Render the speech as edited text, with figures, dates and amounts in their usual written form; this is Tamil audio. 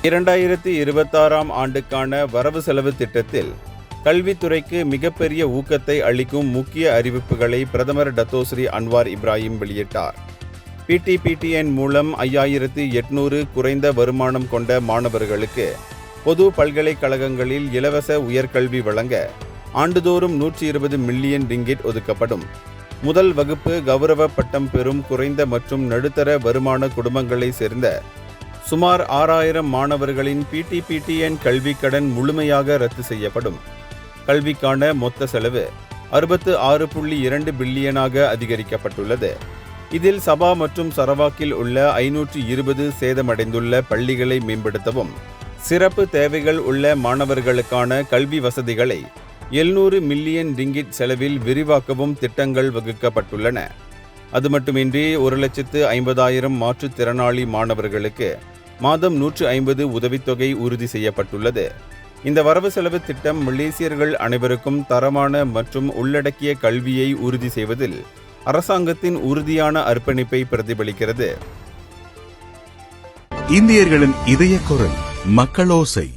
2026ஆம் ஆண்டுக்கான வரவு செலவு திட்டத்தில் கல்வித்துறைக்கு மிகப்பெரிய ஊக்கத்தை அளிக்கும் முக்கிய அறிவிப்புகளை பிரதமர் டத்தோஸ்ரீ அன்வார் இப்ராஹிம் வெளியிட்டார். PTPTN மூலம் 5800 குறைந்த வருமானம் கொண்ட மாணவர்களுக்கு பொது பல்கலைக்கழகங்களில் இலவச உயர்கல்வி வழங்க ஆண்டுதோறும் 120 மில்லியன் ரிங்கிட் ஒதுக்கப்படும். முதல் வகுப்பு கௌரவ பட்டம் பெறும் குறைந்த மற்றும் நடுத்தர வருமான குடும்பங்களை சேர்ந்த சுமார் 6000 மாணவர்களின் PTPTN கல்விக் கடன் முழுமையாக ரத்து செய்யப்படும். கல்விக்கான மொத்த செலவு 66.2 பில்லியனாக அதிகரிக்கப்பட்டுள்ளது. இதில் சபா மற்றும் சரவாக்கில் உள்ள 520 சேதமடைந்துள்ள பள்ளிகளை மேம்படுத்தவும், சிறப்பு தேவைகள் உள்ள மாணவர்களுக்கான கல்வி வசதிகளை 700 மில்லியன் ரிங்கிட் செலவில் விரிவாக்கவும் திட்டங்கள் வகுக்கப்பட்டுள்ளன. அது மட்டுமின்றி 1,50,000 மாற்றுத்திறனாளி மாணவர்களுக்கு மாதம் 150 உதவித்தொகை உறுதி செய்யப்பட்டுள்ளது. இந்த வரவு செலவு திட்டம் மலேசியர்கள் அனைவருக்கும் தரமான மற்றும் உள்ளடக்கிய கல்வியை உறுதி செய்வதில் அரசாங்கத்தின் உறுதியான அர்ப்பணிப்பை பிரதிபலிக்கிறது. இந்தியர்களின் இதய குரல் மக்களோசை.